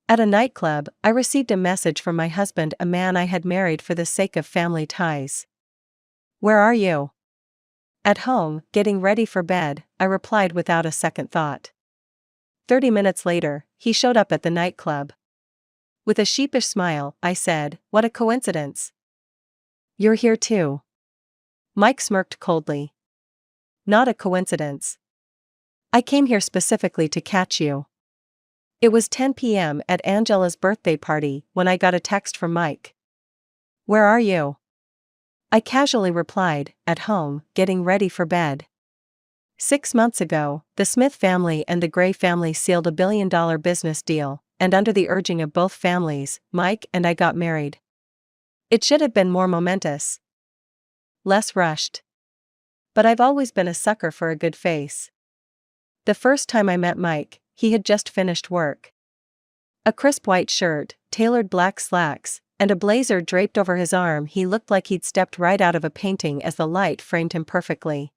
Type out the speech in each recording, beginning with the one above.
At a nightclub, I received a message from my husband, a man I had married for the sake of family ties. "Where are you?" "At home, getting ready for bed," I replied without a second thought. 30 minutes later, he showed up at the nightclub. With a sheepish smile, I said, "What a coincidence. You're here too." Mike smirked coldly. "Not a coincidence. I came here specifically to catch you." It was 10 p.m. at Angela's birthday party when I got a text from Mike. "Where are you?" I casually replied, "At home, getting ready for bed." 6 months ago, the Smith family and the Gray family sealed a billion-dollar business deal, and under the urging of both families, Mike and I got married. It should have been more momentous. Less rushed. But I've always been a sucker for a good face. The first time I met Mike, he had just finished work. A crisp white shirt, tailored black slacks, and a blazer draped over his arm. He looked like he'd stepped right out of a painting as the light framed him perfectly.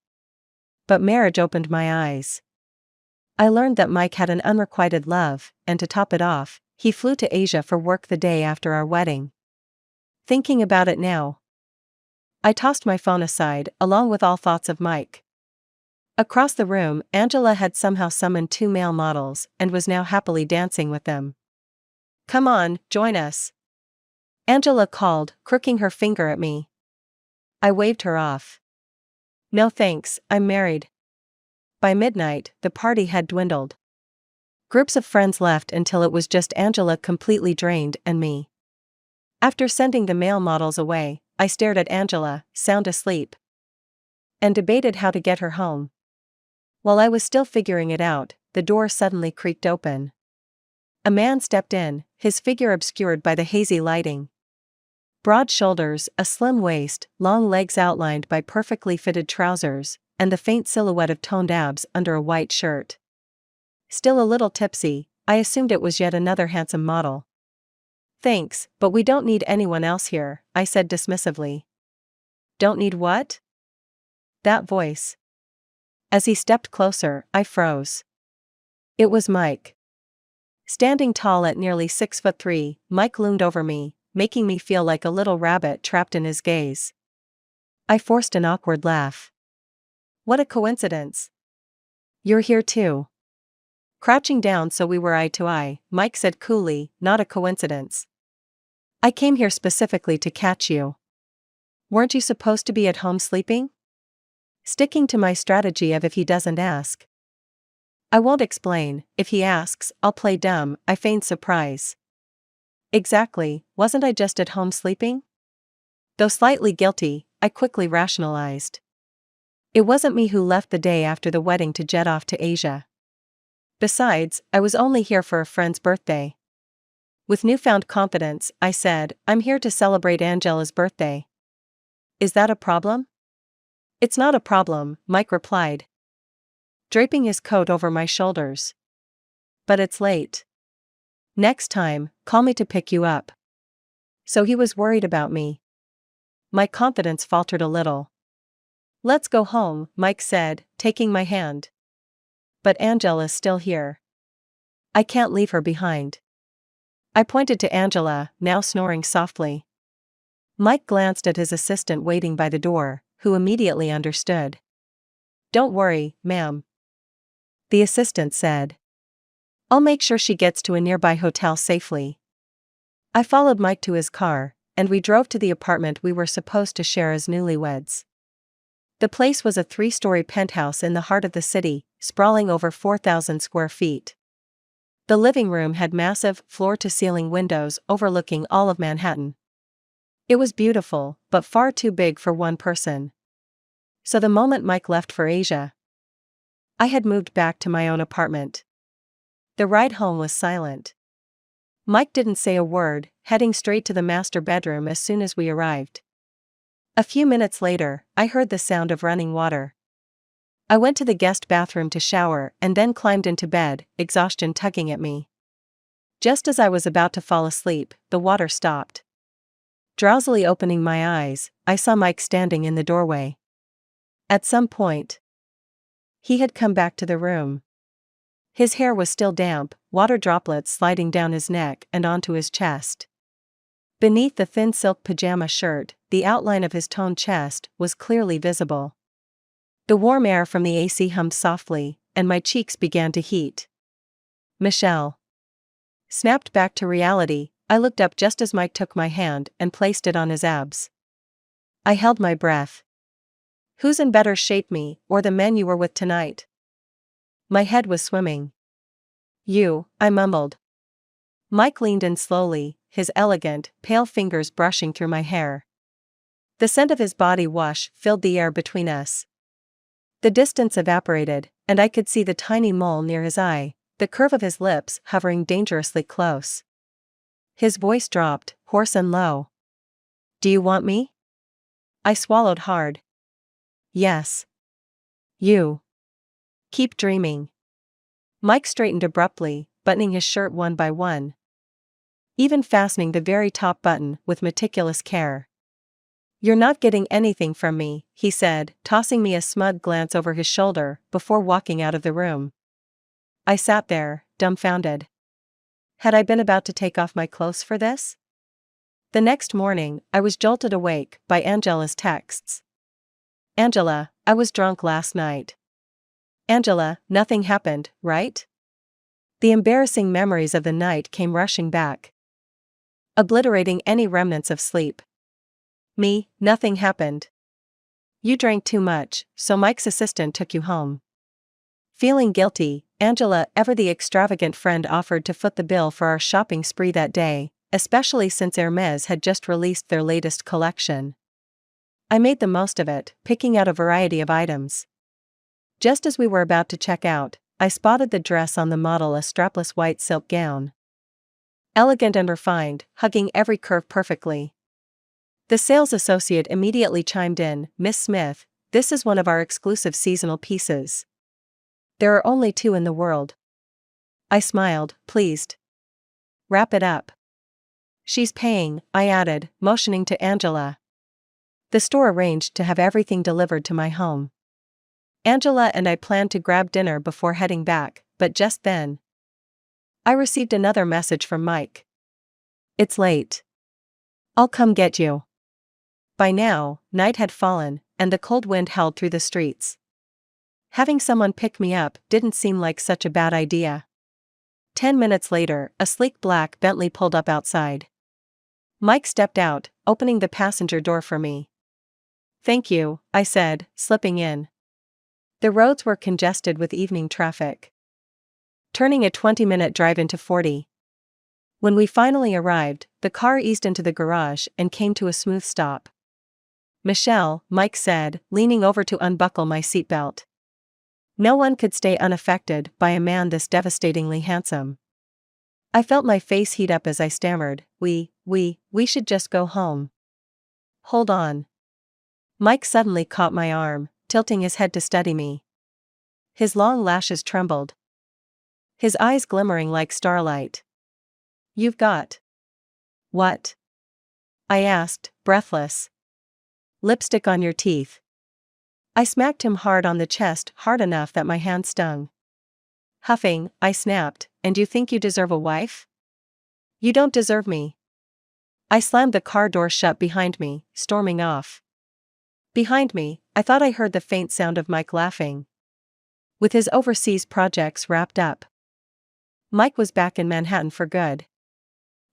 But marriage opened my eyes. I learned that Mike had an unrequited love, and to top it off, he flew to Asia for work the day after our wedding. Thinking about it now, I tossed my phone aside, along with all thoughts of Mike. Across the room, Angela had somehow summoned 2 male models, and was now happily dancing with them. "Come on, join us," Angela called, crooking her finger at me. I waved her off. "No thanks, I'm married." By midnight, the party had dwindled. Groups of friends left until it was just Angela, completely drained, and me. After sending the male models away, I stared at Angela, sound asleep, and debated how to get her home. While I was still figuring it out, the door suddenly creaked open. A man stepped in, his figure obscured by the hazy lighting. Broad shoulders, a slim waist, long legs outlined by perfectly fitted trousers, and the faint silhouette of toned abs under a white shirt. Still a little tipsy, I assumed it was yet another handsome model. "Thanks, but we don't need anyone else here," I said dismissively. "Don't need what?" That voice. As he stepped closer, I froze. It was Mike. Standing tall at nearly 6'3", Mike loomed over me, making me feel like a little rabbit trapped in his gaze. I forced an awkward laugh. "What a coincidence. You're here too." Crouching down so we were eye to eye, Mike said coolly, "Not a coincidence. I came here specifically to catch you. Weren't you supposed to be at home sleeping?" Sticking to my strategy of if he doesn't ask, I won't explain. If he asks, I'll play dumb, I feigned surprise. "Exactly, wasn't I just at home sleeping?" Though slightly guilty, I quickly rationalized. It wasn't me who left the day after the wedding to jet off to Asia. Besides, I was only here for a friend's birthday. With newfound confidence, I said, "I'm here to celebrate Angela's birthday." "Is that a problem?" "It's not a problem," Mike replied, draping his coat over my shoulders. "But it's late. Next time, call me to pick you up." So he was worried about me. My confidence faltered a little. "Let's go home," Mike said, taking my hand. "But Angela's still here. I can't leave her behind." I pointed to Angela, now snoring softly. Mike glanced at his assistant waiting by the door, who immediately understood. "Don't worry, ma'am," the assistant said. "I'll make sure she gets to a nearby hotel safely." I followed Mike to his car, and we drove to the apartment we were supposed to share as newlyweds. The place was a 3-story penthouse in the heart of the city, sprawling over 4,000 square feet. The living room had massive, floor-to-ceiling windows overlooking all of Manhattan. It was beautiful, but far too big for one person. So the moment Mike left for Asia, I had moved back to my own apartment. The ride home was silent. Mike didn't say a word, heading straight to the master bedroom as soon as we arrived. A few minutes later, I heard the sound of running water. I went to the guest bathroom to shower and then climbed into bed, exhaustion tugging at me. Just as I was about to fall asleep, the water stopped. Drowsily opening my eyes, I saw Mike standing in the doorway. At some point, he had come back to the room. His hair was still damp, water droplets sliding down his neck and onto his chest. Beneath the thin silk pajama shirt, the outline of his toned chest was clearly visible. The warm air from the AC hummed softly, and my cheeks began to heat. Michelle. Snapped back to reality, I looked up just as Mike took my hand and placed it on his abs. I held my breath. Who's in better shape, me or the men you were with tonight? My head was swimming. You, I mumbled. Mike leaned in slowly, his elegant, pale fingers brushing through my hair. The scent of his body wash filled the air between us. The distance evaporated, and I could see the tiny mole near his eye, the curve of his lips hovering dangerously close. His voice dropped, hoarse and low. Do you want me? I swallowed hard. Yes. You. Keep dreaming. Mike straightened abruptly, buttoning his shirt one by one, even fastening the very top button with meticulous care. You're not getting anything from me, he said, tossing me a smug glance over his shoulder before walking out of the room. I sat there, dumbfounded. Had I been about to take off my clothes for this? The next morning, I was jolted awake by Angela's texts. Angela, I was drunk last night. Angela, nothing happened, right? The embarrassing memories of the night came rushing back, obliterating any remnants of sleep. Me, nothing happened. You drank too much, so Mike's assistant took you home. Feeling guilty, Angela, ever the extravagant friend, offered to foot the bill for our shopping spree that day, especially since Hermes had just released their latest collection. I made the most of it, picking out a variety of items. Just as we were about to check out, I spotted the dress on the model, a strapless white silk gown. Elegant and refined, hugging every curve perfectly. The sales associate immediately chimed in, Miss Smith, this is one of our exclusive seasonal pieces. There are only 2 in the world. I smiled, pleased. Wrap it up. She's paying, I added, motioning to Angela. The store arranged to have everything delivered to my home. Angela and I planned to grab dinner before heading back, but just then, I received another message from Mike. It's late. I'll come get you. By now, night had fallen, and the cold wind howled through the streets. Having someone pick me up didn't seem like such a bad idea. 10 minutes later, a sleek black Bentley pulled up outside. Mike stepped out, opening the passenger door for me. Thank you, I said, slipping in. The roads were congested with evening traffic, turning a 20-minute drive into 40. When we finally arrived, the car eased into the garage and came to a smooth stop. Michelle, Mike said, leaning over to unbuckle my seatbelt. No one could stay unaffected by a man this devastatingly handsome. I felt my face heat up as I stammered, we should just go home. Hold on. Mike suddenly caught my arm, tilting his head to study me. His long lashes trembled, his eyes glimmering like starlight. You've got. What? I asked, breathless. Lipstick on your teeth. I smacked him hard on the chest, hard enough that my hand stung. Huffing, I snapped, and you think you deserve a wife? You don't deserve me. I slammed the car door shut behind me, storming off. Behind me, I thought I heard the faint sound of Mike laughing. With his overseas projects wrapped up, Mike was back in Manhattan for good.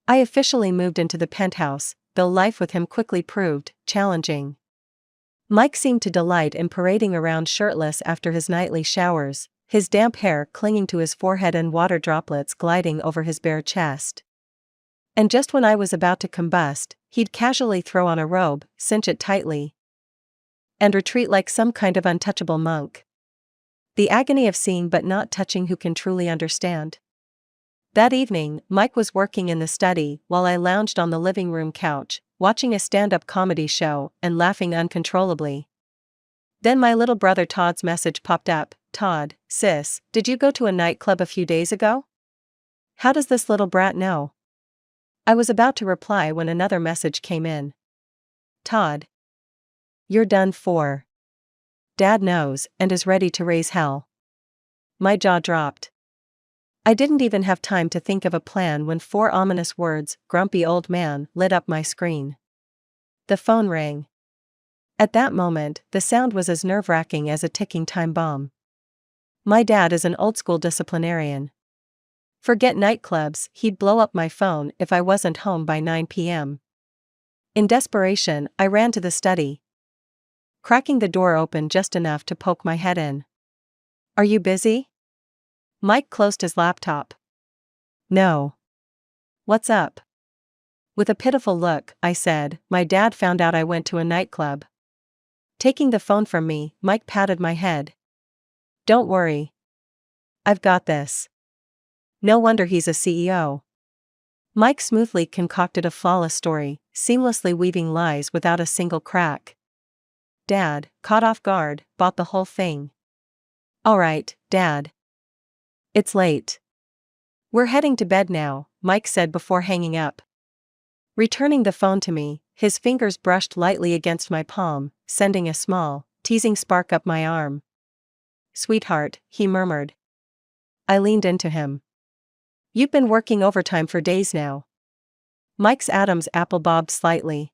I officially moved into the penthouse, though life with him quickly proved challenging. Mike seemed to delight in parading around shirtless after his nightly showers, his damp hair clinging to his forehead and water droplets gliding over his bare chest. And just when I was about to combust, he'd casually throw on a robe, cinch it tightly, and retreat like some kind of untouchable monk. The agony of seeing but not touching, who can truly understand? That evening, Mike was working in the study while I lounged on the living room couch, watching a stand-up comedy show and laughing uncontrollably. Then my little brother Todd's message popped up. Todd, sis, did you go to a nightclub a few days ago? How does this little brat know? I was about to reply when another message came in. Todd. You're done for. Dad knows and is ready to raise hell. My jaw dropped. I didn't even have time to think of a plan when 4 ominous words, "grumpy old man," lit up my screen. The phone rang. At that moment, the sound was as nerve-wracking as a ticking time bomb. My dad is an old-school disciplinarian. Forget nightclubs, he'd blow up my phone if I wasn't home by 9 p.m. In desperation, I ran to the study, cracking the door open just enough to poke my head in. "Are you busy?" Mike closed his laptop. "No." "What's up?" With a pitiful look, I said, "My dad found out I went to a nightclub." Taking the phone from me, Mike patted my head. "Don't worry. I've got this." No wonder he's a CEO. Mike smoothly concocted a flawless story, seamlessly weaving lies without a single crack. Dad, caught off guard, bought the whole thing. "All right, Dad. It's late. We're heading to bed now," Mike said before hanging up. Returning the phone to me, his fingers brushed lightly against my palm, sending a small, teasing spark up my arm. "Sweetheart," he murmured. I leaned into him. "You've been working overtime for days now." Mike's Adam's apple bobbed slightly.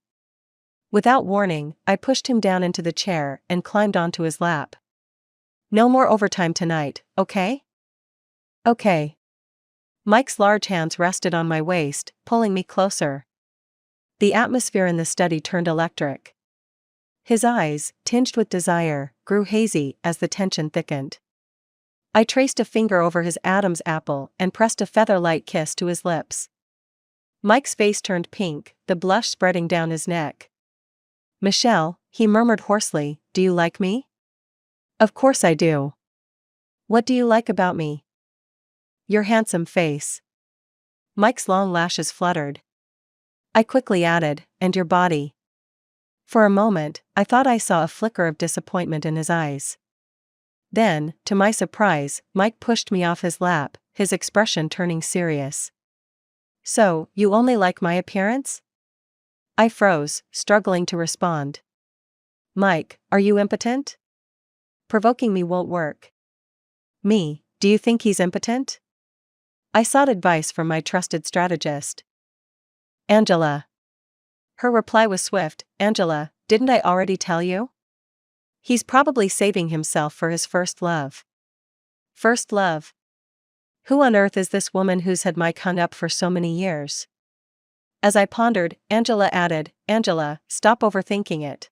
Without warning, I pushed him down into the chair and climbed onto his lap. "No more overtime tonight, okay?" "Okay." Mike's large hands rested on my waist, pulling me closer. The atmosphere in the study turned electric. His eyes, tinged with desire, grew hazy as the tension thickened. I traced a finger over his Adam's apple and pressed a feather-light kiss to his lips. Mike's face turned pink, the blush spreading down his neck. "Michelle," he murmured hoarsely, "do you like me?" "Of course I do." "What do you like about me?" "Your handsome face." Mike's long lashes fluttered. I quickly added, "and your body." For a moment, I thought I saw a flicker of disappointment in his eyes. Then, to my surprise, Mike pushed me off his lap, his expression turning serious. "So, you only like my appearance?" I froze, struggling to respond. "Mike, are you impotent?" "Provoking me won't work." "Me, do you think he's impotent?" I sought advice from my trusted strategist. "Angela." Her reply was swift, "Angela, didn't I already tell you? He's probably saving himself for his first love." First love? Who on earth is this woman who's had Mike hung up for so many years? As I pondered, Angela added, "Angela, stop overthinking it.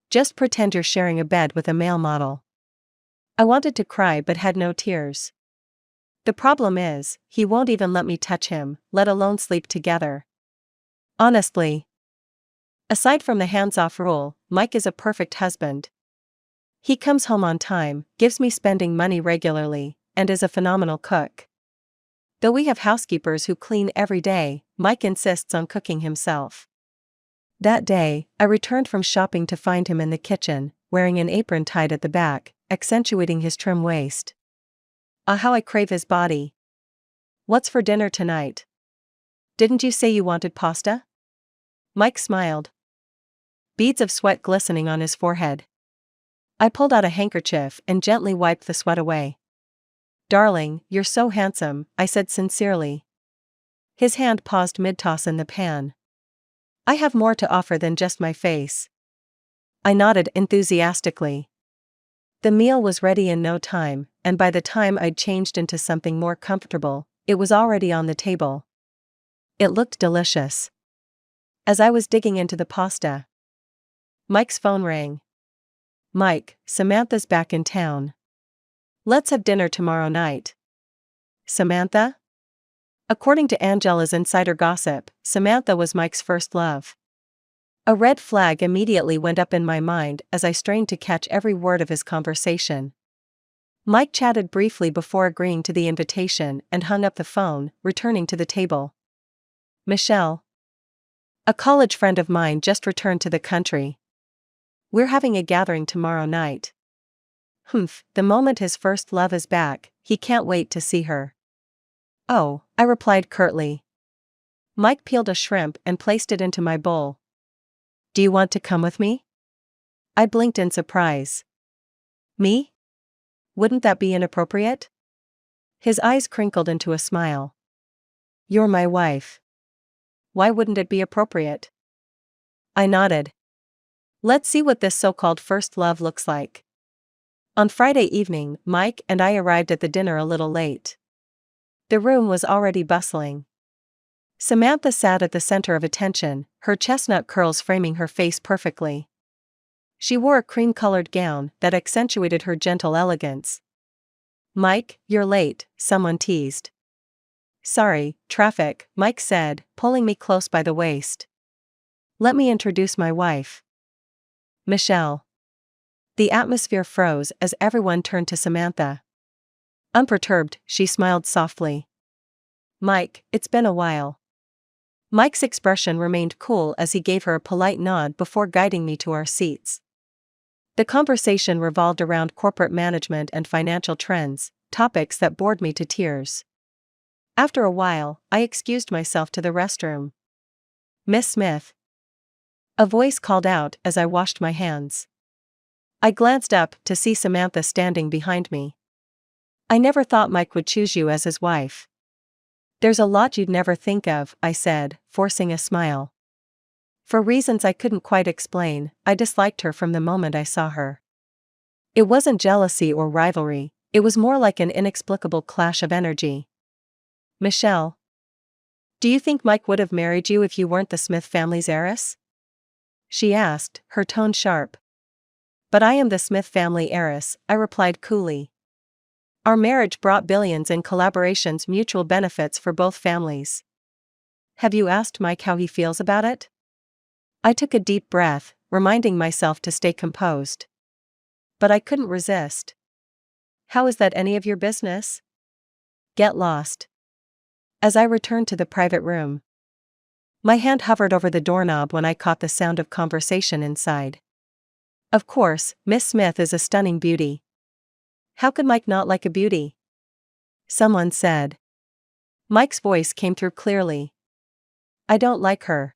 Just pretend you're sharing a bed with a male model." I wanted to cry but had no tears. The problem is, he won't even let me touch him, let alone sleep together. Honestly. Aside from the hands-off rule, Mike is a perfect husband. He comes home on time, gives me spending money regularly, and is a phenomenal cook. Though we have housekeepers who clean every day, Mike insists on cooking himself. That day, I returned from shopping to find him in the kitchen, wearing an apron tied at the back, accentuating his trim waist. Ah, how I crave his body. "What's for dinner tonight? Didn't you say you wanted pasta?" Mike smiled. Beads of sweat glistening on his forehead. I pulled out a handkerchief and gently wiped the sweat away. "Darling, you're so handsome," I said sincerely. His hand paused mid-toss in the pan. "I have more to offer than just my face." I nodded enthusiastically. The meal was ready in no time, and by the time I'd changed into something more comfortable, it was already on the table. It looked delicious. As I was digging into the pasta, Mike's phone rang. "Mike, Samantha's back in town. Let's have dinner tomorrow night." Samantha? According to Angela's insider gossip, Samantha was Mike's first love. A red flag immediately went up in my mind as I strained to catch every word of his conversation. Mike chatted briefly before agreeing to the invitation and hung up the phone, returning to the table. "Michelle. A college friend of mine just returned to the country. We're having a gathering tomorrow night." "Humph, the moment his first love is back, he can't wait to see her." "Oh," I replied curtly. Mike peeled a shrimp and placed it into my bowl. "Do you want to come with me?" I blinked in surprise. "Me? Wouldn't that be inappropriate?" His eyes crinkled into a smile. You're my wife. Why wouldn't it be appropriate? I nodded. Let's see what this so-called first love looks like. On Friday evening, Mike and I arrived at the dinner a little late. The room was already bustling. Samantha sat at the center of attention, her chestnut curls framing her face perfectly. She wore a cream-colored gown that accentuated her gentle elegance. Mike, you're late, someone teased. Sorry, traffic, Mike said, pulling me close by the waist. Let me introduce my wife. Michelle. The atmosphere froze as everyone turned to Samantha. Unperturbed, she smiled softly. Mike, it's been a while. Mike's expression remained cool as he gave her a polite nod before guiding me to our seats. The conversation revolved around corporate management and financial trends, topics that bored me to tears. After a while, I excused myself to the restroom. Miss Smith. A voice called out as I washed my hands. I glanced up to see Samantha standing behind me. I never thought Mike would choose you as his wife. There's a lot you'd never think of, I said, forcing a smile. For reasons I couldn't quite explain, I disliked her from the moment I saw her. It wasn't jealousy or rivalry, it was more like an inexplicable clash of energy. Michelle. Do you think Mike would have married you if you weren't the Smith family's heiress? She asked, her tone sharp. But I am the Smith family heiress, I replied coolly. Our marriage brought billions in collaborations, mutual benefits for both families. Have you asked Mike how he feels about it? I took a deep breath, reminding myself to stay composed. But I couldn't resist. How is that any of your business? Get lost. As I returned to the private room, my hand hovered over the doorknob when I caught the sound of conversation inside. Of course, Miss Smith is a stunning beauty. How could Mike not like a beauty? Someone said. Mike's voice came through clearly. I don't like her.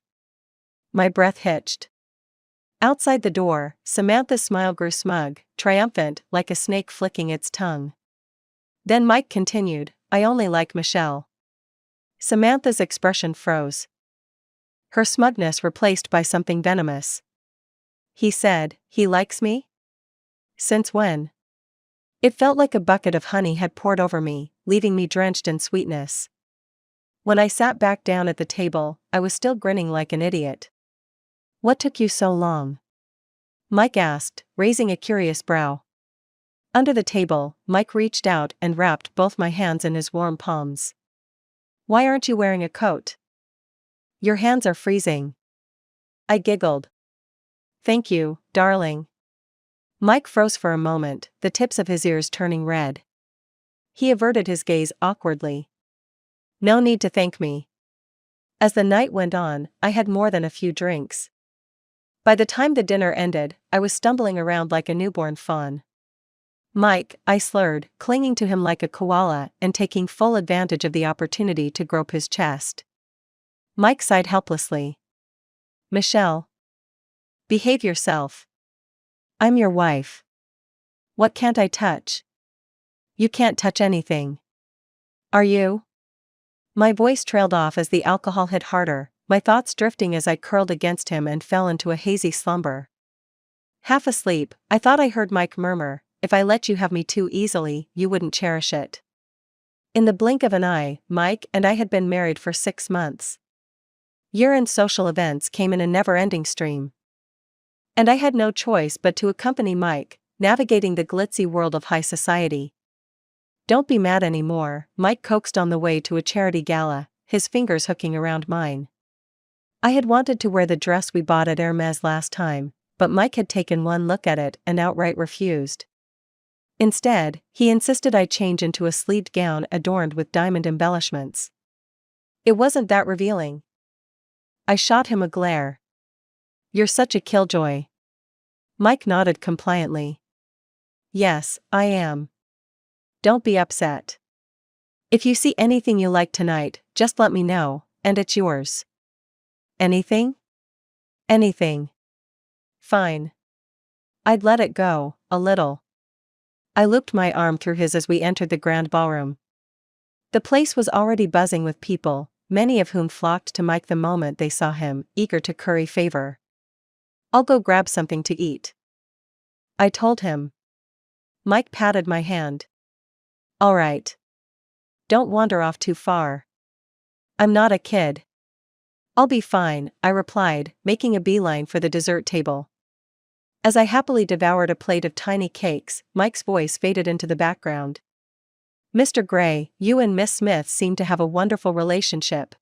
My breath hitched. Outside the door, Samantha's smile grew smug, triumphant, like a snake flicking its tongue. Then Mike continued, I only like Michelle. Samantha's expression froze. Her smugness replaced by something venomous. He said, he likes me? Since when? It felt like a bucket of honey had poured over me, leaving me drenched in sweetness. When I sat back down at the table, I was still grinning like an idiot. What took you so long? Mike asked, raising a curious brow. Under the table, Mike reached out and wrapped both my hands in his warm palms. Why aren't you wearing a coat? Your hands are freezing. I giggled. Thank you, darling. Mike froze for a moment, the tips of his ears turning red. He averted his gaze awkwardly. No need to thank me. As the night went on, I had more than a few drinks. By the time the dinner ended, I was stumbling around like a newborn fawn. Mike, I slurred, clinging to him like a koala and taking full advantage of the opportunity to grope his chest. Mike sighed helplessly. Michelle. Behave yourself. I'm your wife. What can't I touch? You can't touch anything. Are you? My voice trailed off as the alcohol hit harder, my thoughts drifting as I curled against him and fell into a hazy slumber. Half asleep, I thought I heard Mike murmur, if I let you have me too easily, you wouldn't cherish it. In the blink of an eye, Mike and I had been married for 6 months. Year-end social events came in a never-ending stream. And I had no choice but to accompany Mike, navigating the glitzy world of high society. Don't be mad anymore, Mike coaxed on the way to a charity gala, his fingers hooking around mine. I had wanted to wear the dress we bought at Hermes last time, but Mike had taken one look at it and outright refused. Instead, he insisted I change into a sleeved gown adorned with diamond embellishments. It wasn't that revealing. I shot him a glare. You're such a killjoy. Mike nodded compliantly. Yes, I am. Don't be upset. If you see anything you like tonight, just let me know, and it's yours. Anything? Anything. Fine. I'd let it go, a little. I looped my arm through his as we entered the grand ballroom. The place was already buzzing with people, many of whom flocked to Mike the moment they saw him, eager to curry favor. "I'll go grab something to eat," I told him. Mike patted my hand. "All right. Don't wander off too far. I'm not a kid." "I'll be fine," I replied, making a beeline for the dessert table. As I happily devoured a plate of tiny cakes, Mike's voice faded into the background. "Mr. Gray, you and Miss Smith seem to have a wonderful relationship.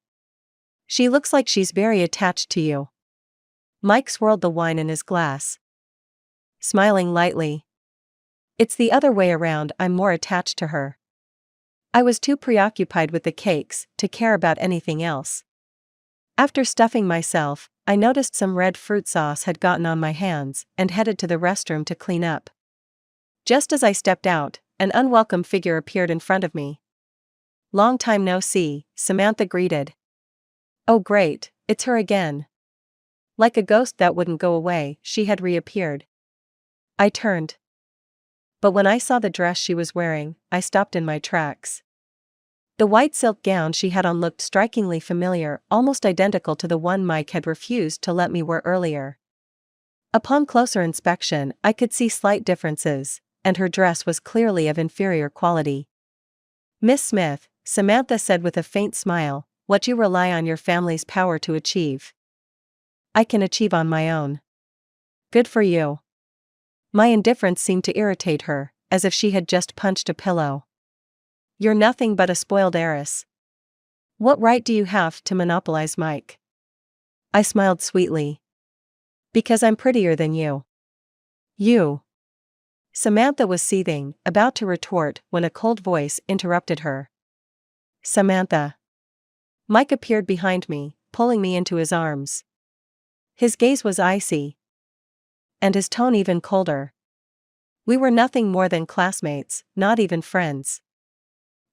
She looks like she's very attached to you." Mike swirled the wine in his glass, smiling lightly. "It's the other way around, I'm more attached to her." I was too preoccupied with the cakes to care about anything else. After stuffing myself, I noticed some red fruit sauce had gotten on my hands and headed to the restroom to clean up. Just as I stepped out, an unwelcome figure appeared in front of me. "Long time no see," Samantha greeted. "Oh great, it's her again." Like a ghost that wouldn't go away, she had reappeared. I turned. But when I saw the dress she was wearing, I stopped in my tracks. The white silk gown she had on looked strikingly familiar, almost identical to the one Mike had refused to let me wear earlier. Upon closer inspection, I could see slight differences, and her dress was clearly of inferior quality. "Miss Smith," Samantha said with a faint smile, "what you rely on your family's power to achieve, I can achieve on my own." "Good for you." My indifference seemed to irritate her, as if she had just punched a pillow. "You're nothing but a spoiled heiress. What right do you have to monopolize Mike?" I smiled sweetly. "Because I'm prettier than you." "You." Samantha was seething, about to retort when a cold voice interrupted her. "Samantha." Mike appeared behind me, pulling me into his arms. His gaze was icy, and his tone even colder. We were nothing more than classmates, not even friends.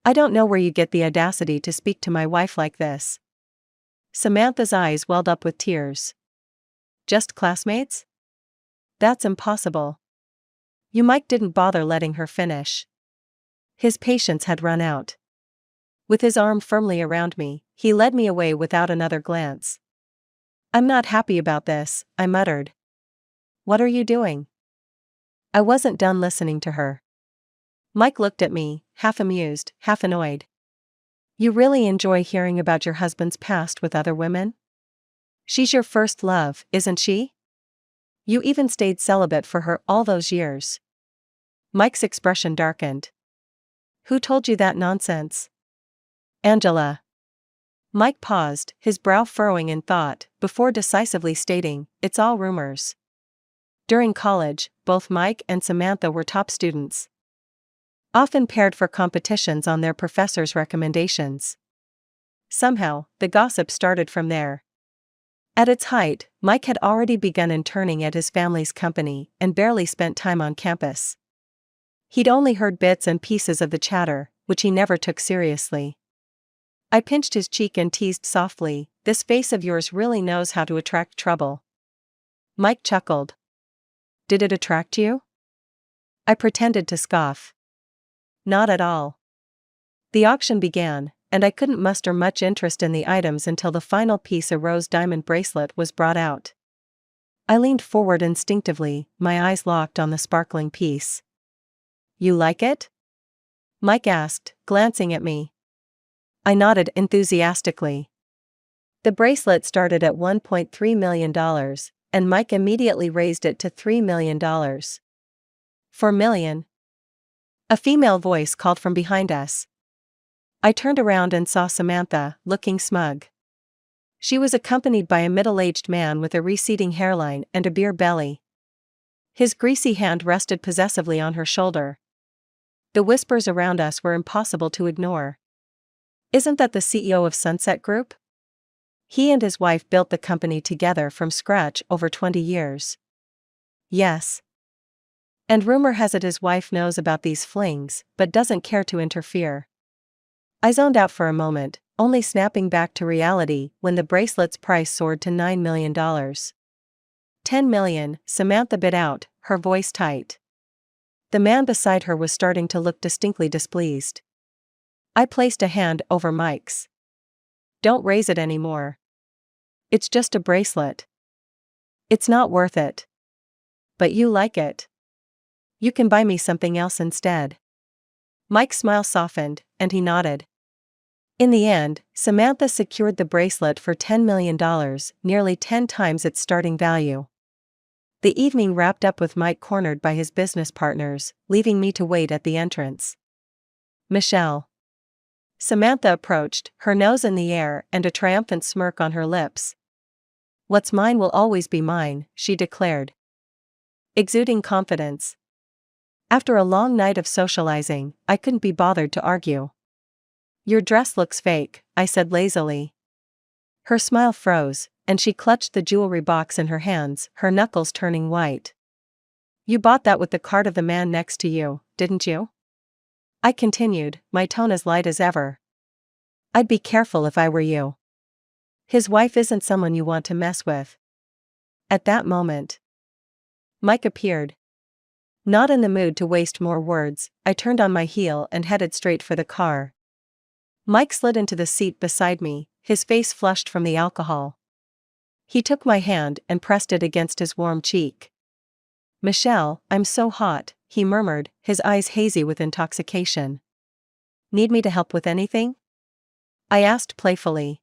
"I don't know where you get the audacity to speak to my wife like this." Samantha's eyes welled up with tears. "Just classmates? That's impossible." Mike didn't bother letting her finish. His patience had run out. With his arm firmly around me, he led me away without another glance. "I'm not happy about this," I muttered. "What are you doing?" I wasn't done listening to her. Mike looked at me, half amused, half annoyed. "You really enjoy hearing about your husband's past with other women? She's your first love, isn't she? You even stayed celibate for her all those years." Mike's expression darkened. "Who told you that nonsense?" "Angela." Mike paused, his brow furrowing in thought, before decisively stating, "It's all rumors." During college, both Mike and Samantha were top students, often paired for competitions on their professors' recommendations. Somehow, the gossip started from there. At its height, Mike had already begun interning at his family's company and barely spent time on campus. He'd only heard bits and pieces of the chatter, which he never took seriously. I pinched his cheek and teased softly, "This face of yours really knows how to attract trouble." Mike chuckled. "Did it attract you?" I pretended to scoff. "Not at all." The auction began, and I couldn't muster much interest in the items until the final piece, a rose diamond bracelet, was brought out. I leaned forward instinctively, my eyes locked on the sparkling piece. "You like it?" Mike asked, glancing at me. I nodded enthusiastically. The bracelet started at $1.3 million, and Mike immediately raised it to $3 million. "4 million?" a female voice called from behind us. I turned around and saw Samantha, looking smug. She was accompanied by a middle-aged man with a receding hairline and a beer belly. His greasy hand rested possessively on her shoulder. The whispers around us were impossible to ignore. "Isn't that the CEO of Sunset Group? He and his wife built the company together from scratch over 20 years. "Yes. And rumor has it his wife knows about these flings, but doesn't care to interfere." I zoned out for a moment, only snapping back to reality when the bracelet's price soared to $9 million. $10 million, Samantha bit out, her voice tight. The man beside her was starting to look distinctly displeased. I placed a hand over Mike's. Don't raise it anymore. It's just a bracelet. It's not worth it. But you like it. You can buy me something else instead. Mike's smile softened, and he nodded. In the end, Samantha secured the bracelet for $10 million, nearly 10 times its starting value. The evening wrapped up with Mike cornered by his business partners, leaving me to wait at the entrance. Michelle. Samantha approached, her nose in the air and a triumphant smirk on her lips. What's mine will always be mine, she declared, exuding confidence. After a long night of socializing, I couldn't be bothered to argue. Your dress looks fake, I said lazily. Her smile froze, and she clutched the jewelry box in her hands, her knuckles turning white. You bought that with the card of the man next to you, didn't you? I continued, my tone as light as ever. I'd be careful if I were you. His wife isn't someone you want to mess with. At that moment, Mike appeared. Not in the mood to waste more words, I turned on my heel and headed straight for the car. Mike slid into the seat beside me, his face flushed from the alcohol. He took my hand and pressed it against his warm cheek. Michelle, I'm so hot, he murmured, his eyes hazy with intoxication. Need me to help with anything? I asked playfully.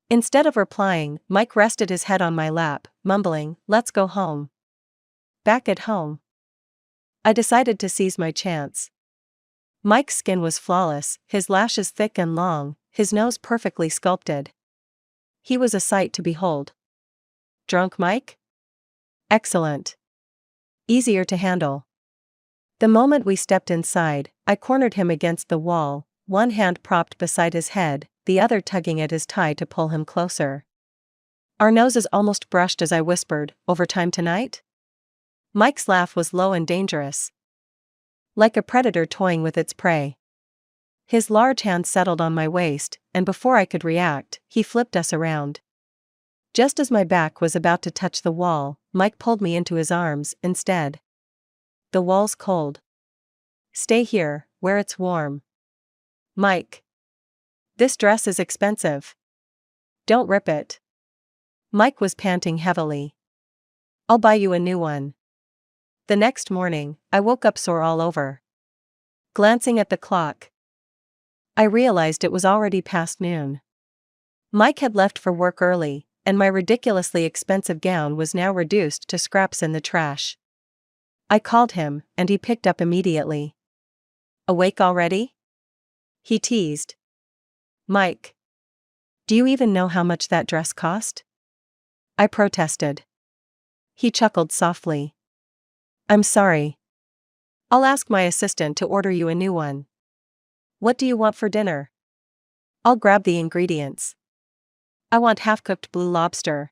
Instead of replying, Mike rested his head on my lap, mumbling, let's go home. Back at home. I decided to seize my chance. Mike's skin was flawless, his lashes thick and long, his nose perfectly sculpted. He was a sight to behold. Drunk Mike? Excellent. Easier to handle. The moment we stepped inside, I cornered him against the wall, one hand propped beside his head, the other tugging at his tie to pull him closer. Our noses almost brushed as I whispered, overtime tonight? Mike's laugh was low and dangerous. Like a predator toying with its prey. His large hand settled on my waist, and before I could react, he flipped us around. Just as my back was about to touch the wall, Mike pulled me into his arms, instead. The wall's cold. Stay here, where it's warm. Mike. This dress is expensive. Don't rip it. Mike was panting heavily. I'll buy you a new one. The next morning, I woke up sore all over. Glancing at the clock, I realized it was already past noon. Mike had left for work early, and my ridiculously expensive gown was now reduced to scraps in the trash. I called him, and he picked up immediately. Awake already? He teased. Mike. Do you even know how much that dress cost? I protested. He chuckled softly. I'm sorry. I'll ask my assistant to order you a new one. What do you want for dinner? I'll grab the ingredients. I want half-cooked blue lobster.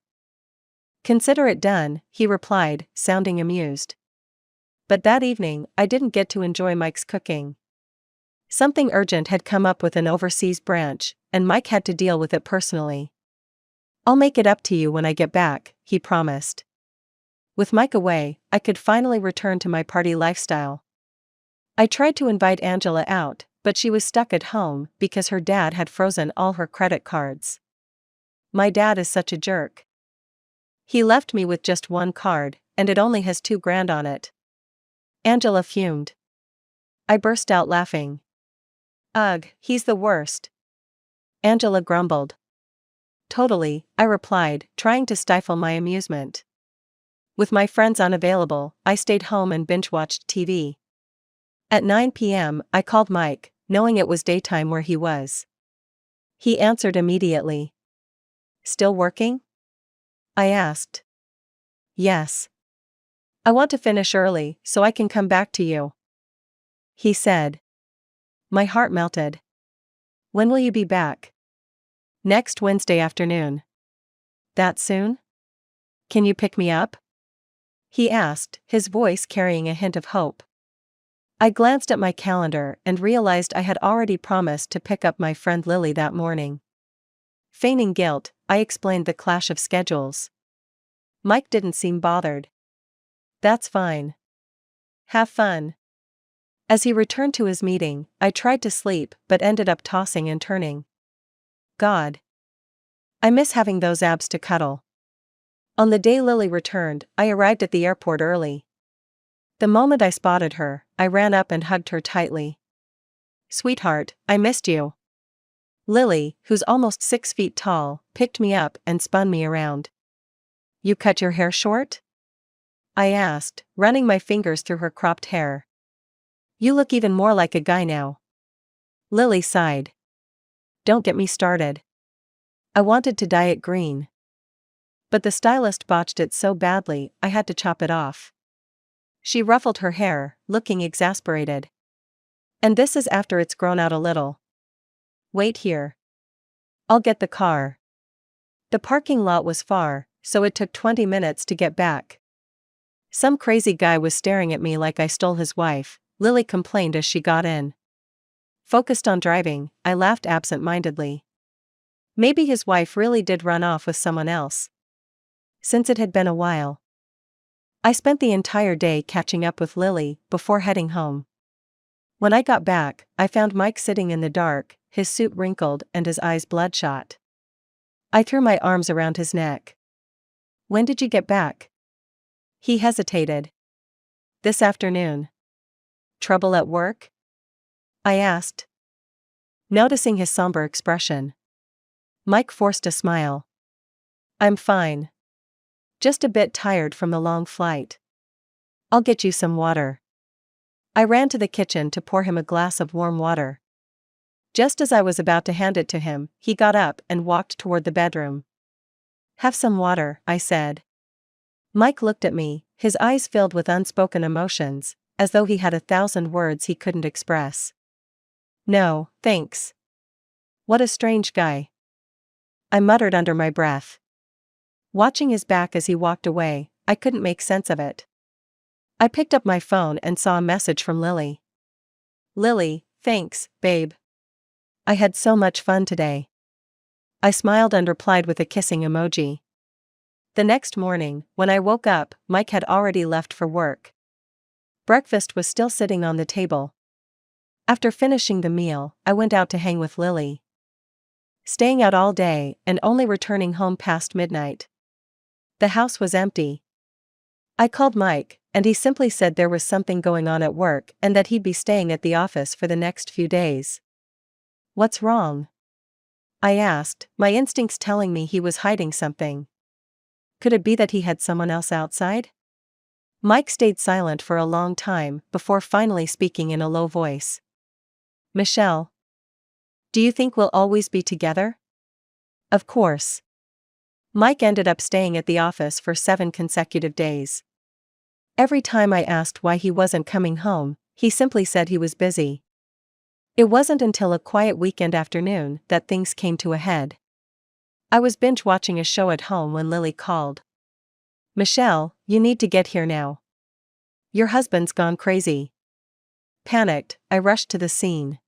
Consider it done, he replied, sounding amused. But that evening, I didn't get to enjoy Mike's cooking. Something urgent had come up with an overseas branch, and Mike had to deal with it personally. I'll make it up to you when I get back, he promised. With Mike away, I could finally return to my party lifestyle. I tried to invite Angela out, but she was stuck at home because her dad had frozen all her credit cards. My dad is such a jerk. He left me with just one card, and it only has $2,000 on it. Angela fumed. I burst out laughing. Ugh, he's the worst. Angela grumbled. Totally, I replied, trying to stifle my amusement. With my friends unavailable, I stayed home and binge-watched TV. At 9 p.m., I called Mike, knowing it was daytime where he was. He answered immediately. Still working? I asked. Yes. I want to finish early, so I can come back to you. He said. My heart melted. When will you be back? Next Wednesday afternoon. That soon? Can you pick me up? He asked, his voice carrying a hint of hope. I glanced at my calendar and realized I had already promised to pick up my friend Lily that morning. Feigning guilt, I explained the clash of schedules. Mike didn't seem bothered. That's fine. Have fun. As he returned to his meeting, I tried to sleep but ended up tossing and turning. God. I miss having those abs to cuddle. On the day Lily returned, I arrived at the airport early. The moment I spotted her, I ran up and hugged her tightly. Sweetheart, I missed you. Lily, who's almost 6 feet tall, picked me up and spun me around. You cut your hair short? I asked, running my fingers through her cropped hair. You look even more like a guy now. Lily sighed. Don't get me started. I wanted to dye it green. But the stylist botched it so badly, I had to chop it off. She ruffled her hair, looking exasperated. And this is after it's grown out a little. Wait here. I'll get the car. The parking lot was far, so it took 20 minutes to get back. Some crazy guy was staring at me like I stole his wife, Lily complained as she got in. Focused on driving, I laughed absent-mindedly. Maybe his wife really did run off with someone else. Since it had been a while. I spent the entire day catching up with Lily before heading home. When I got back, I found Mike sitting in the dark, his suit wrinkled and his eyes bloodshot. I threw my arms around his neck. When did you get back? He hesitated. This afternoon. Trouble at work? I asked, noticing his somber expression. Mike forced a smile. I'm fine. Just a bit tired from the long flight. I'll get you some water. I ran to the kitchen to pour him a glass of warm water. Just as I was about to hand it to him, he got up and walked toward the bedroom. Have some water, I said. Mike looked at me, his eyes filled with unspoken emotions, as though he had 1,000 words he couldn't express. No, thanks. What a strange guy. I muttered under my breath. Watching his back as he walked away, I couldn't make sense of it. I picked up my phone and saw a message from Lily. Lily, thanks, babe. I had so much fun today. I smiled and replied with a kissing emoji. The next morning, when I woke up, Mike had already left for work. Breakfast was still sitting on the table. After finishing the meal, I went out to hang with Lily. Staying out all day and only returning home past midnight. The house was empty. I called Mike, and he simply said there was something going on at work and that he'd be staying at the office for the next few days. What's wrong? I asked, my instincts telling me he was hiding something. Could it be that he had someone else outside? Mike stayed silent for a long time before finally speaking in a low voice. Michelle. Do you think we'll always be together? Of course. Mike ended up staying at the office for 7 consecutive days. Every time I asked why he wasn't coming home, he simply said he was busy. It wasn't until a quiet weekend afternoon that things came to a head. I was binge-watching a show at home when Lily called. Michelle, you need to get here now. Your husband's gone crazy. Panicked, I rushed to the scene.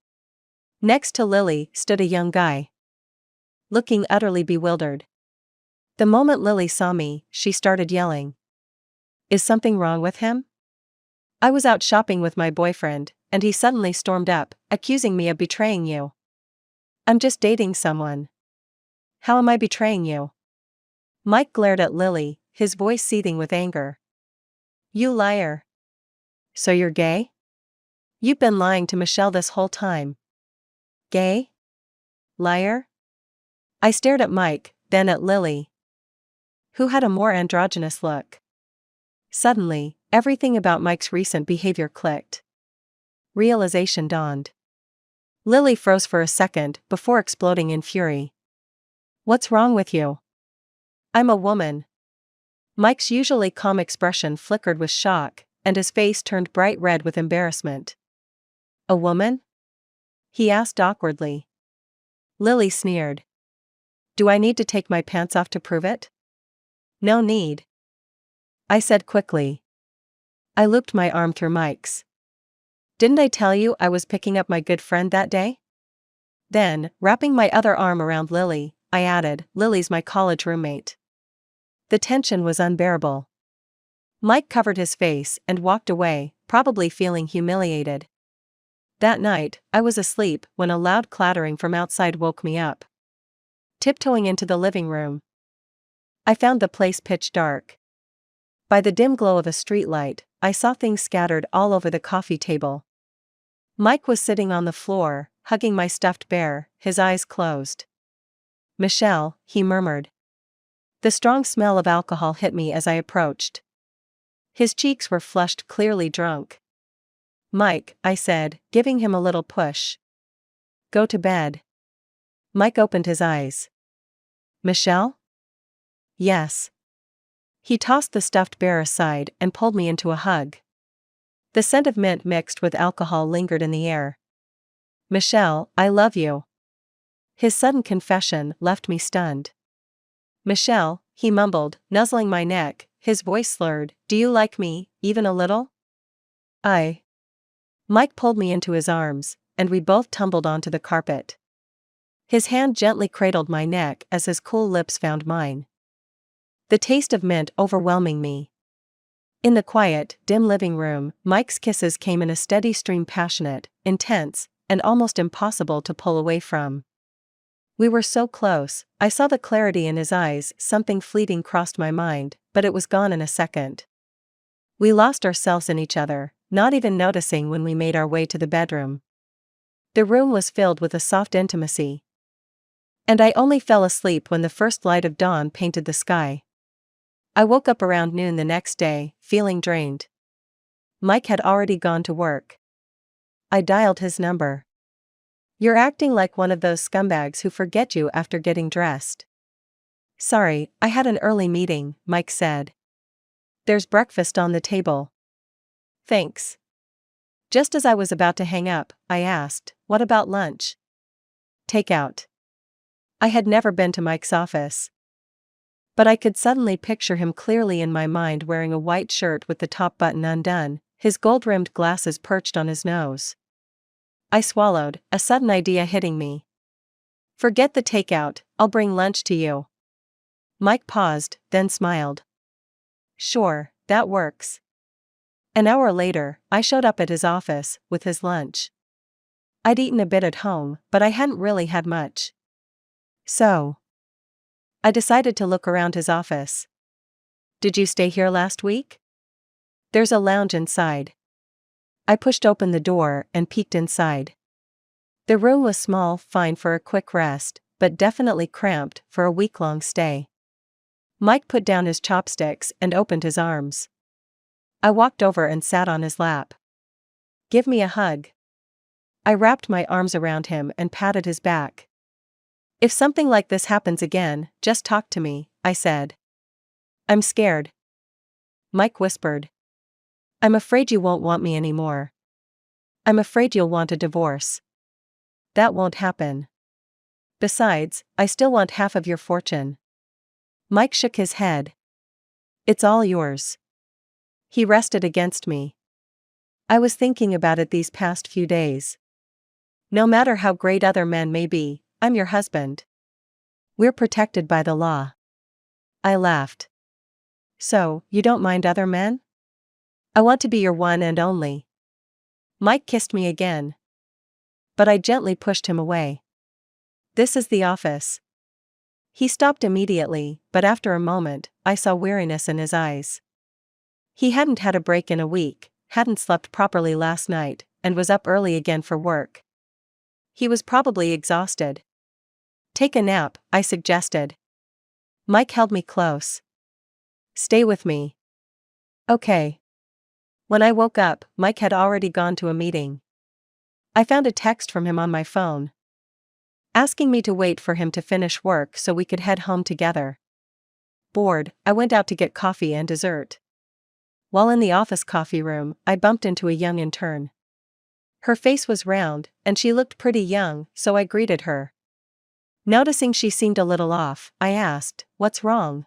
Next to Lily stood a young guy. Looking utterly bewildered. The moment Lily saw me, she started yelling. Is something wrong with him? I was out shopping with my boyfriend, and he suddenly stormed up, accusing me of betraying you. I'm just dating someone. How am I betraying you? Mike glared at Lily, his voice seething with anger. You liar. So you're gay? You've been lying to Michelle this whole time. Gay? Liar? I stared at Mike, then at Lily, who had a more androgynous look. Suddenly, everything about Mike's recent behavior clicked. Realization dawned. Lily froze for a second before exploding in fury. What's wrong with you? I'm a woman. Mike's usually calm expression flickered with shock, and his face turned bright red with embarrassment. A woman? He asked awkwardly. Lily sneered. Do I need to take my pants off to prove it? No need. I said quickly. I looped my arm through Mike's. Didn't I tell you I was picking up my good friend that day? Then, wrapping my other arm around Lily, I added, Lily's my college roommate. The tension was unbearable. Mike covered his face and walked away, probably feeling humiliated. That night, I was asleep when a loud clattering from outside woke me up. Tiptoeing into the living room, I found the place pitch dark. By the dim glow of a streetlight, I saw things scattered all over the coffee table. Mike was sitting on the floor, hugging my stuffed bear, his eyes closed. "Michelle," he murmured. The strong smell of alcohol hit me as I approached. His cheeks were flushed, clearly drunk. "Mike," I said, giving him a little push. "Go to bed." Mike opened his eyes. "Michelle?" "Yes." He tossed the stuffed bear aside and pulled me into a hug. The scent of mint mixed with alcohol lingered in the air. "Michelle, I love you." His sudden confession left me stunned. "Michelle," he mumbled, nuzzling my neck, his voice slurred, "do you like me, even a little?" Mike pulled me into his arms, and we both tumbled onto the carpet. His hand gently cradled my neck as his cool lips found mine. The taste of mint overwhelming me. In the quiet, dim living room, Mike's kisses came in a steady stream, passionate, intense, and almost impossible to pull away from. We were so close, I saw the clarity in his eyes. Something fleeting crossed my mind, but it was gone in a second. We lost ourselves in each other, not even noticing when we made our way to the bedroom. The room was filled with a soft intimacy. And I only fell asleep when the first light of dawn painted the sky. I woke up around noon the next day, feeling drained. Mike had already gone to work. I dialed his number. "You're acting like one of those scumbags who forget you after getting dressed." "Sorry, I had an early meeting," Mike said. "There's breakfast on the table." "Thanks." Just as I was about to hang up, I asked, "What about lunch?" "Takeout." I had never been to Mike's office. But I could suddenly picture him clearly in my mind, wearing a white shirt with the top button undone, his gold-rimmed glasses perched on his nose. I swallowed, a sudden idea hitting me. "Forget the takeout, I'll bring lunch to you." Mike paused, then smiled. "Sure, that works." An hour later, I showed up at his office, with his lunch. I'd eaten a bit at home, but I hadn't really had much. So I decided to look around his office. "Did you stay here last week?" "There's a lounge inside." I pushed open the door and peeked inside. The room was small, fine for a quick rest, but definitely cramped for a week-long stay. Mike put down his chopsticks and opened his arms. I walked over and sat on his lap. "Give me a hug." I wrapped my arms around him and patted his back. "If something like this happens again, just talk to me," I said. "I'm scared." Mike whispered. "I'm afraid you won't want me anymore. I'm afraid you'll want a divorce." "That won't happen. Besides, I still want half of your fortune." Mike shook his head. "It's all yours." He rested against me. I was thinking about it these past few days. No matter how great other men may be, I'm your husband. We're protected by the law. I laughed. "So, you don't mind other men?" "I want to be your one and only." Mike kissed me again. But I gently pushed him away. "This is the office." He stopped immediately, but after a moment, I saw weariness in his eyes. He hadn't had a break in a week, hadn't slept properly last night, and was up early again for work. He was probably exhausted. "Take a nap," I suggested. Mike held me close. "Stay with me." "Okay." When I woke up, Mike had already gone to a meeting. I found a text from him on my phone, asking me to wait for him to finish work so we could head home together. Bored, I went out to get coffee and dessert. While in the office coffee room, I bumped into a young intern. Her face was round, and she looked pretty young, so I greeted her. Noticing she seemed a little off, I asked, "What's wrong?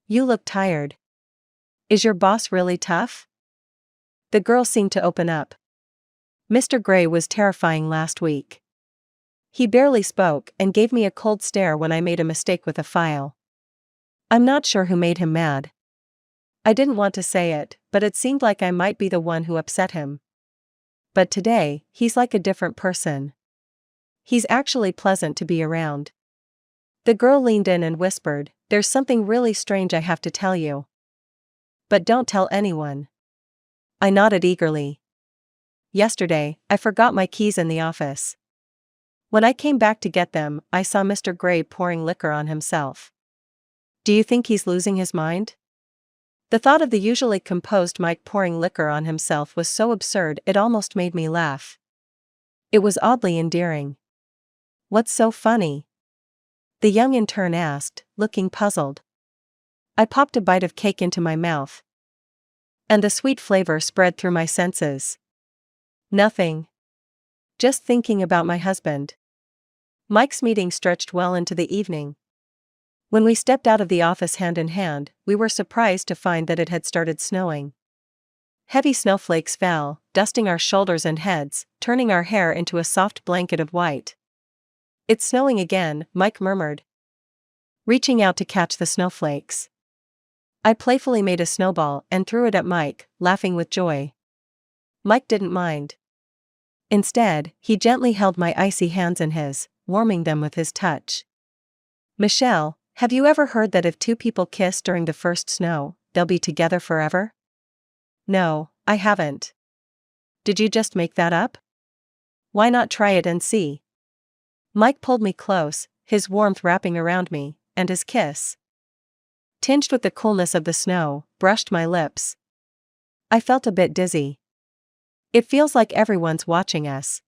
You look tired. Is your boss really tough?" The girl seemed to open up. "Mr. Gray was terrifying last week. He barely spoke and gave me a cold stare when I made a mistake with a file. I'm not sure who made him mad. I didn't want to say it, but it seemed like I might be the one who upset him." But today, he's like a different person. He's actually pleasant to be around. The girl leaned in and whispered, "There's something really strange I have to tell you. But don't tell anyone." I nodded eagerly. Yesterday, I forgot my keys in the office. When I came back to get them, I saw Mr. Gray pouring liquor on himself. Do you think he's losing his mind? The thought of the usually composed Mike pouring liquor on himself was so absurd it almost made me laugh. It was oddly endearing. What's so funny? The young intern asked, looking puzzled. I popped a bite of cake into my mouth, and the sweet flavor spread through my senses. Nothing. Just thinking about my husband. Mike's meeting stretched well into the evening. When we stepped out of the office hand in hand, we were surprised to find that it had started snowing. Heavy snowflakes fell, dusting our shoulders and heads, turning our hair into a soft blanket of white. "It's snowing again," Mike murmured, reaching out to catch the snowflakes. I playfully made a snowball and threw it at Mike, laughing with joy. Mike didn't mind. Instead, he gently held my icy hands in his, warming them with his touch. "Michelle, have you ever heard that if two people kiss during the first snow, they'll be together forever?" "No, I haven't." "Did you just make that up?" "Why not try it and see?" Mike pulled me close, his warmth wrapping around me, and his kiss, tinged with the coolness of the snow, brushed my lips. I felt a bit dizzy. It feels like everyone's watching us.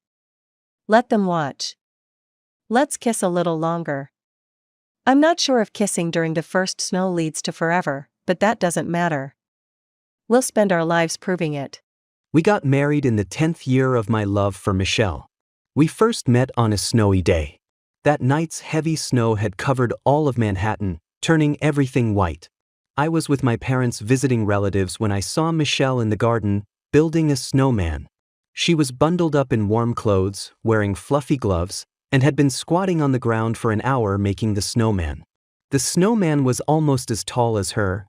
Let them watch. Let's kiss a little longer. I'm not sure if kissing during the first snow leads to forever, but that doesn't matter. We'll spend our lives proving it. We got married in the 10th year of my love for Michelle. We first met on a snowy day. That night's heavy snow had covered all of Manhattan, turning everything white. I was with my parents visiting relatives when I saw Michelle in the garden, building a snowman. She was bundled up in warm clothes, wearing fluffy gloves, and had been squatting on the ground for an hour making the snowman. The snowman was almost as tall as her,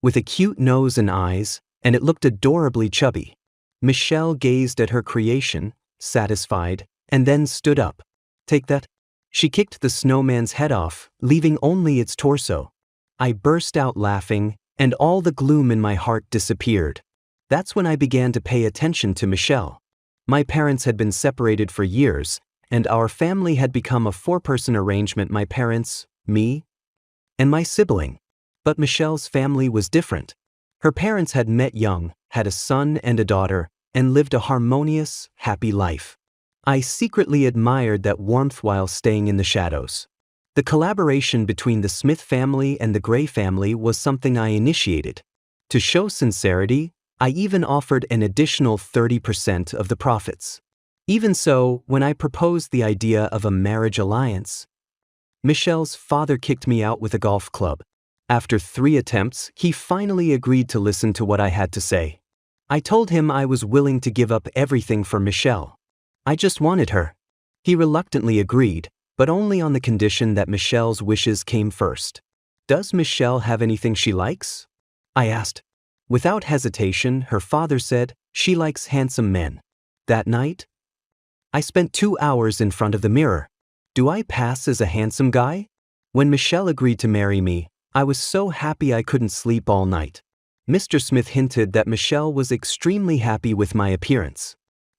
with a cute nose and eyes, and it looked adorably chubby. Michelle gazed at her creation, satisfied, and then stood up. "Take that." She kicked the snowman's head off, leaving only its torso. I burst out laughing, and all the gloom in my heart disappeared. That's when I began to pay attention to Michelle. My parents had been separated for years, and our family had become a four-person arrangement: my parents, me, and my sibling. But Michelle's family was different. Her parents had met young, had a son and a daughter, and lived a harmonious, happy life. I secretly admired that warmth while staying in the shadows. The collaboration between the Smith family and the Gray family was something I initiated. To show sincerity, I even offered an additional 30% of the profits. Even so, when I proposed the idea of a marriage alliance, Michelle's father kicked me out with a golf club. After 3 attempts, he finally agreed to listen to what I had to say. I told him I was willing to give up everything for Michelle. I just wanted her. He reluctantly agreed, but only on the condition that Michelle's wishes came first. "Does Michelle have anything she likes?" I asked. Without hesitation, her father said, "She likes handsome men." That night, I spent 2 hours in front of the mirror. Do I pass as a handsome guy? When Michelle agreed to marry me, I was so happy I couldn't sleep all night. Mr. Smith hinted that Michelle was extremely happy with my appearance.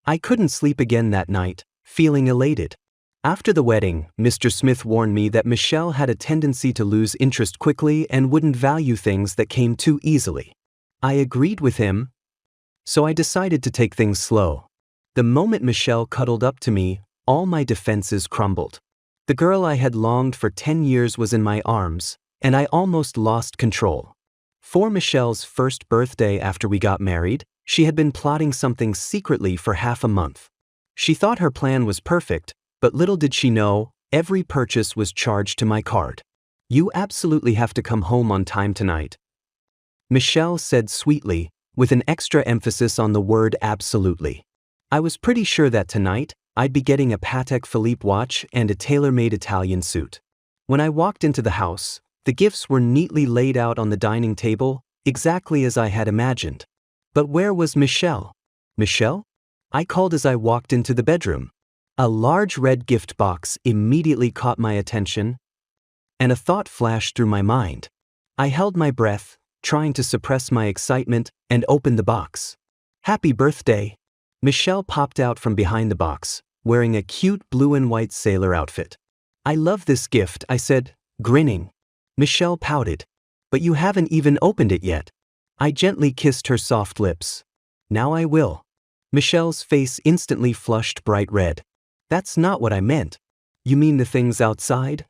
I couldn't sleep again that night, feeling elated. After the wedding, Mr. Smith warned me that Michelle had a tendency to lose interest quickly and wouldn't value things that came too easily. I agreed with him, so I decided to take things slow. The moment Michelle cuddled up to me, all my defenses crumbled. The girl I had longed for 10 years was in my arms, and I almost lost control. For Michelle's first birthday after we got married, she had been plotting something secretly for half a month. She thought her plan was perfect, but little did she know, every purchase was charged to my card. "You absolutely have to come home on time tonight," Michelle said sweetly, with an extra emphasis on the word absolutely. I was pretty sure that tonight, I'd be getting a Patek Philippe watch and a tailor-made Italian suit. When I walked into the house, the gifts were neatly laid out on the dining table, exactly as I had imagined. But where was Michelle? Michelle? I called as I walked into the bedroom. A large red gift box immediately caught my attention, and a thought flashed through my mind. I held my breath, trying to suppress my excitement, and opened the box. Happy birthday! Michelle popped out from behind the box, wearing a cute blue and white sailor outfit. I love this gift, I said, grinning. Michelle pouted. But you haven't even opened it yet. I gently kissed her soft lips. Now I will. Michelle's face instantly flushed bright red. That's not what I meant. You mean the things outside?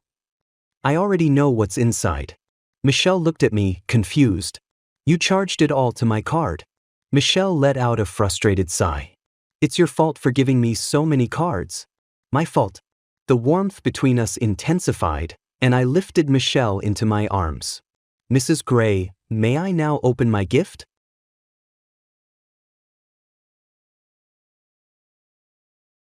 I already know what's inside. Michelle looked at me, confused. You charged it all to my card. Michelle let out a frustrated sigh. It's your fault for giving me so many cards. My fault. The warmth between us intensified, and I lifted Michelle into my arms. Mrs. Gray, may I now open my gift?